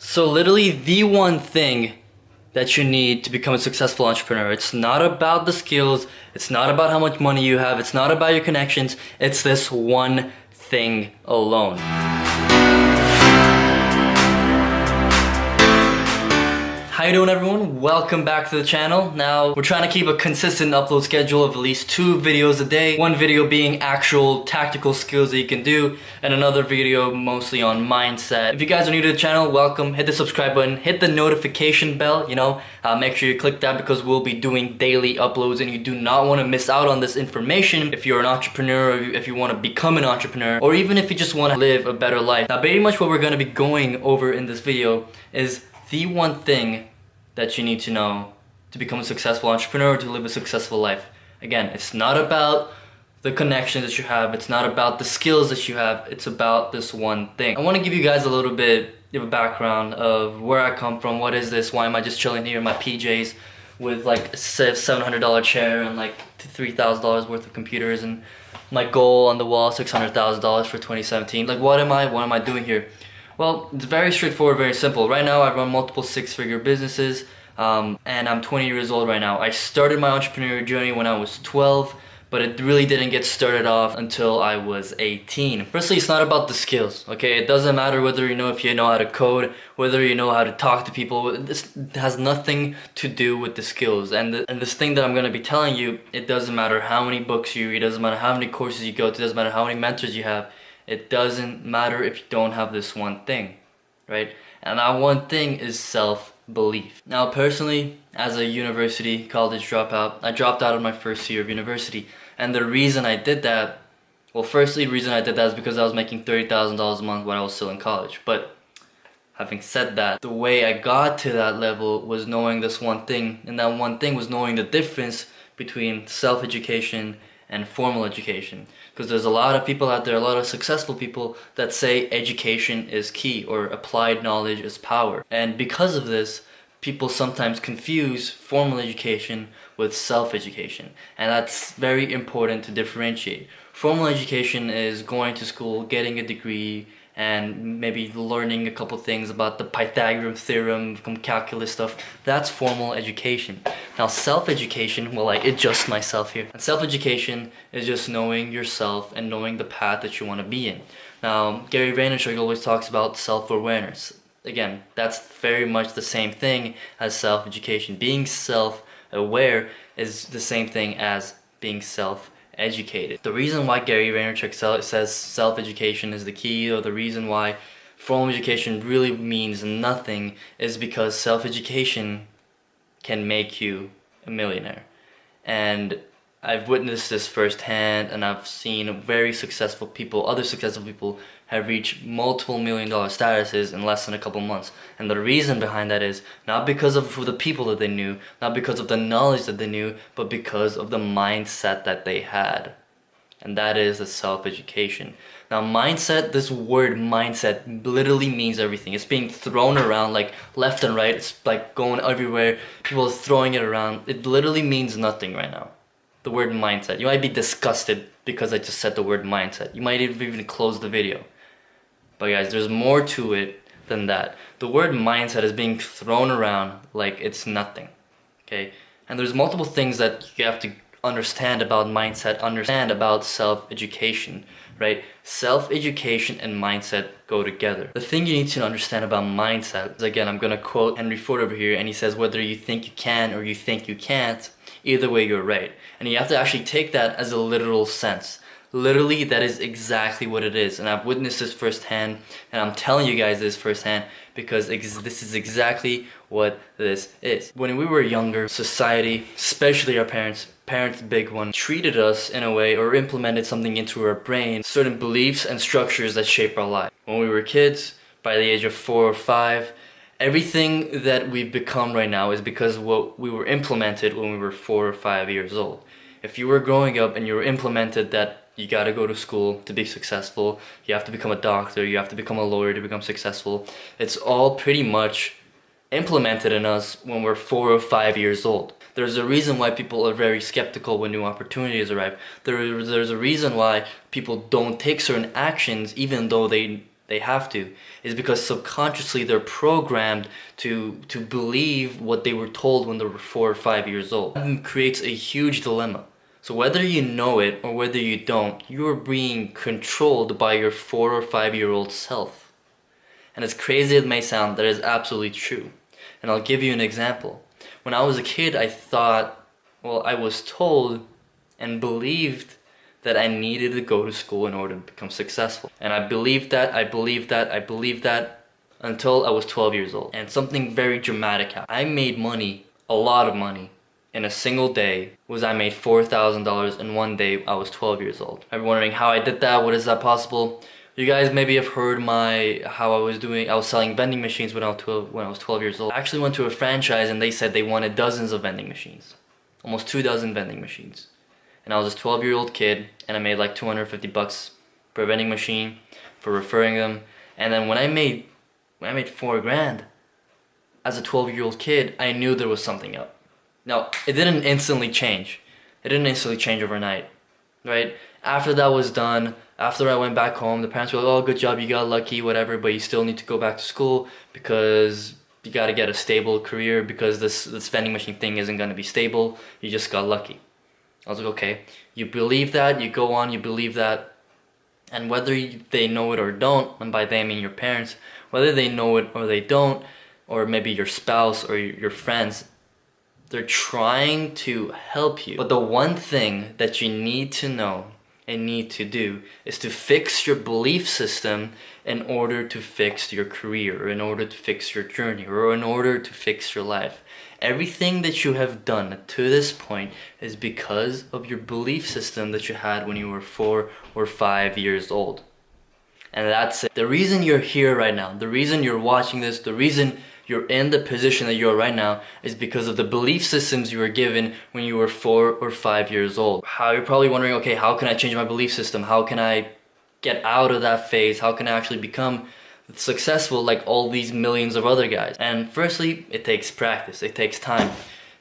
So literally the one thing that you need to become a successful entrepreneur. It's not about the skills, it's not about how much money you have, it's not about your connections, it's this one thing alone. How you doing, everyone? Welcome back to the channel. Now, we're trying to keep a consistent upload schedule of at least 2 videos a day. One video being actual tactical skills that you can do, and another video mostly on mindset. If you guys are new to the channel, welcome. Hit the subscribe button, hit the notification bell, make sure you click that because we'll be doing daily uploads and you do not want to miss out on this information if you're an entrepreneur, or if you want to become an entrepreneur, or even if you just want to live a better life. Now, pretty much what we're going to be going over in this video is the one thing that you need to know to become a successful entrepreneur, to live a successful life. Again, it's not about the connections that you have, it's not about the skills that you have, it's about this one thing. I want to give you guys a little bit of a background of where I come from. What is this? Why am I just chilling here in my PJs with like a $700 chair and like $3,000 worth of computers, and my goal on the wall, $600,000 for 2017. Like, what am I doing here? Well, it's very straightforward, very simple. Right now, I run multiple 6-figure businesses, and I'm 20 years old right now. I started my entrepreneurial journey when I was 12, but it really didn't get started off until I was 18. Firstly, it's not about the skills, okay? It doesn't matter whether if you know how to code, whether you know how to talk to people. This has nothing to do with the skills. And this thing that I'm gonna be telling you, it doesn't matter how many books you read, it doesn't matter how many courses you go to, it doesn't matter how many mentors you have. It doesn't matter if you don't have this one thing, right? And that one thing is self-belief. Now, personally, as a university college dropout, I dropped out of my first year of university. And the reason I did that, well, firstly, the reason I did that is because I was making $30,000 a month when I was still in college. But having said that, the way I got to that level was knowing this one thing. And that one thing was knowing the difference between self-education and formal education. Because there's a lot of people out there, a lot of successful people that say education is key or applied knowledge is power. And because of this, people sometimes confuse formal education with self-education. And that's very important to differentiate. Formal education is going to school, getting a degree, and maybe learning a couple things about the Pythagorean theorem, some calculus stuff. That's formal education. Now, self-education, well, I adjust myself here. And self-education is just knowing yourself and knowing the path that you want to be in. Now, Gary Vaynerchuk always talks about self-awareness. Again, that's very much the same thing as self-education. Being self-aware is the same thing as being self-educated. The reason why Gary Vaynerchuk says self-education is the key, or the reason why formal education really means nothing, is because self-education can make you a millionaire. And I've witnessed this firsthand, and I've seen very successful people, other successful people have reached multiple $1-million statuses in less than a couple months. And the reason behind that is not because of the people that they knew, not because of the knowledge that they knew, but because of the mindset that they had. And that is the self-education. Now, mindset, this word mindset literally means everything. It's being thrown around like left and right. It's like going everywhere. People are throwing it around. It literally means nothing right now. The word mindset. You might be disgusted because I just said the word mindset. You might even close the video. But guys, there's more to it than that. The word mindset is being thrown around like it's nothing. Okay? And there's multiple things that you have to understand about mindset, understand about self-education, right? Self-education and mindset go together. The thing you need to understand about mindset is, again, I'm gonna quote Henry Ford over here, and he says, whether you think you can or you think you can't, either way you're right. And you have to actually take that as a literal sense. Literally, that is exactly what it is. And I've witnessed this firsthand, and I'm telling you guys this firsthand because this is exactly what this is. When we were younger, society, especially our parents, big one, treated us in a way or implemented something into our brain, certain beliefs and structures that shape our life. When we were kids, by the age of 4 or 5, everything that we've become right now is because of what we were implemented when we were 4 or 5 years old. If you were growing up and you were implemented that you gotta go to school to be successful, you have to become a doctor, you have to become a lawyer to become successful, it's all pretty much implemented in us when we're 4 or 5 years old. There's a reason why people are very skeptical when new opportunities arrive. There's a reason why people don't take certain actions even though they they have to, is because subconsciously they're programmed to believe what they were told when they were 4 or 5 years old. It creates a huge dilemma. So whether you know it or whether you don't, you are being controlled by your 4 or 5-year-old self. And as crazy as it may sound, that is absolutely true. And I'll give you an example. When I was a kid, I thought, well, I was told and believed that I needed to go to school in order to become successful. And I believed that until I was 12 years old. And something very dramatic happened. I made money, a lot of money, in a single day. I made $4,000 in one day. I was 12 years old. I'm wondering how I did that. What is that possible? You guys maybe have heard how I was selling vending machines when I was 12 years old. I actually went to a franchise and they said they wanted dozens of vending machines. Almost 2 dozen vending machines. And I was this 12-year-old kid and I made like $250 per vending machine for referring them. And then when I made $4 grand as a 12-year-old kid, I knew there was something up. Now, it didn't instantly change. It didn't instantly change overnight, right? After that was done, after I went back home, the parents were like, oh, good job, you got lucky, whatever, but you still need to go back to school because you got to get a stable career because this vending machine thing isn't going to be stable. You just got lucky. I was like, okay, you believe that, you go on, you believe that, and whether they know it or don't, and by they I mean your parents, whether they know it or they don't, or maybe your spouse or your friends, they're trying to help you. But the one thing that you need to know and need to do is to fix your belief system in order to fix your career, or in order to fix your journey, or in order to fix your life. Everything that you have done to this point is because of your belief system that you had when you were 4 or 5 years old. And that's it. The reason you're here right now, the reason you're watching this, the reason you're in the position that you're right now is because of the belief systems you were given when you were 4 or 5 years old. You're probably wondering, okay, how can I change my belief system? How can I get out of that phase? How can I actually become successful like all these millions of other guys? And firstly, it takes practice, it takes time.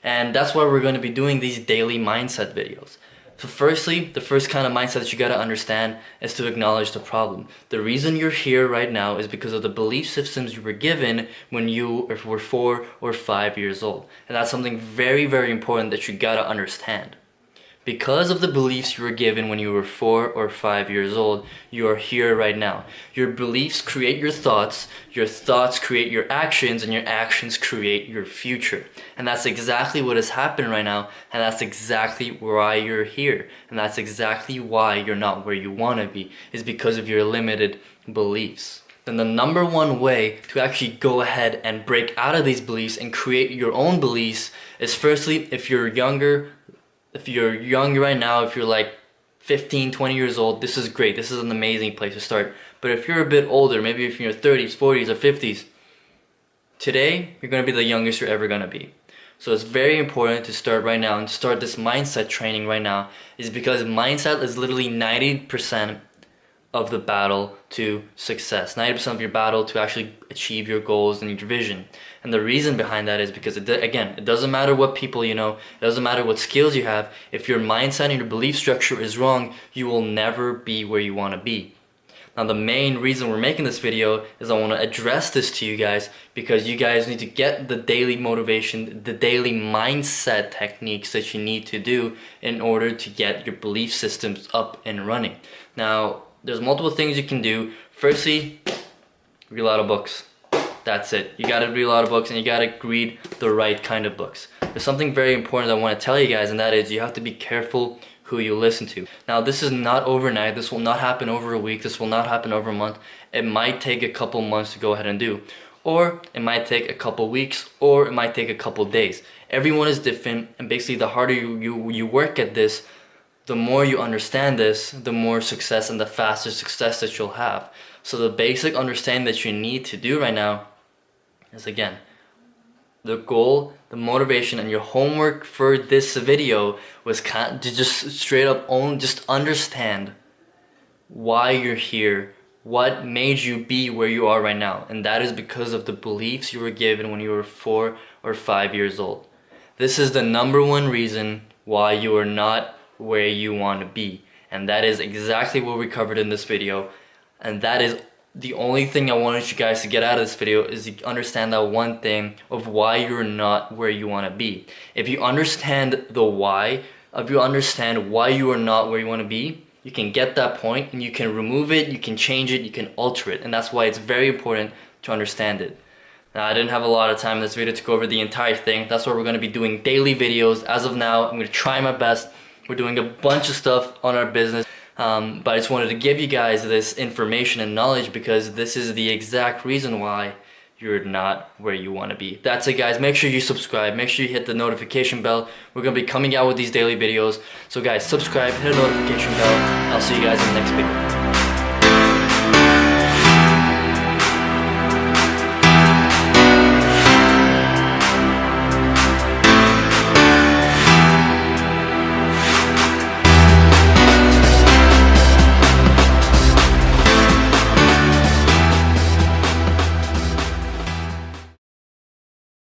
And that's why we're going to be doing these daily mindset videos. So firstly, the first kind of mindset that you got to understand is to acknowledge the problem. The reason you're here right now is because of the belief systems you were given when you were 4 or 5 years old. And that's something very, very important that you got to understand. Because of the beliefs you were given when you were 4 or 5 years old, you are here right now. Your beliefs create your thoughts create your actions, and your actions create your future. And that's exactly what has happened right now, and that's exactly why you're here. And that's exactly why you're not where you want to be, is because of your limited beliefs. Then the number one way to actually go ahead and break out of these beliefs and create your own beliefs is firstly, if you're young right now, if you're like 15, 20 years old, this is great. This is an amazing place to start. But if you're a bit older, maybe if you're in your 30s, 40s, or 50s, today, you're going to be the youngest you're ever going to be. So it's very important to start right now and start this mindset training right now, is because mindset is literally 90% of the battle to success. 90% of your battle to actually achieve your goals and your vision. And the reason behind that is because, it doesn't matter what people you know, it doesn't matter what skills you have, if your mindset and your belief structure is wrong, you will never be where you want to be. Now the main reason we're making this video is I want to address this to you guys, because you guys need to get the daily motivation, the daily mindset techniques that you need to do in order to get your belief systems up and running. Now, there's multiple things you can do. Firstly, read a lot of books. That's it. You gotta read a lot of books, and you gotta read the right kind of books. There's something very important I want to tell you guys, and that is you have to be careful who you listen to. Now, this is not overnight. This will not happen over a week. This will not happen over a month. It might take a couple months to go ahead and do. Or it might take a couple weeks, or it might take a couple days. Everyone is different, and basically the harder you work at this, the more you understand this, the more success and the faster success that you'll have. So the basic understanding that you need to do right now is, again, the goal, the motivation, and your homework for this video was to just straight up just understand why you're here, what made you be where you are right now. And that is because of the beliefs you were given when you were 4 or 5 years old. This is the number one reason why you are not where you want to be, and that is exactly what we covered in this video, and that is the only thing I wanted you guys to get out of this video is to understand that one thing of why you're not where you want to be. If you understand the why, if you understand why you are not where you want to be, you can get that point and you can remove it, you can change it, you can alter it. And that's why it's very important to understand it. Now, I didn't have a lot of time in this video to go over the entire thing. That's why we're going to be doing daily videos. As of now, I'm going to try my best. We're doing a bunch of stuff on our business. But I just wanted to give you guys this information and knowledge because this is the exact reason why you're not where you want to be. That's it, guys. Make sure you subscribe. Make sure you hit the notification bell. We're going to be coming out with these daily videos. So guys, subscribe, hit the notification bell. I'll see you guys in the next video.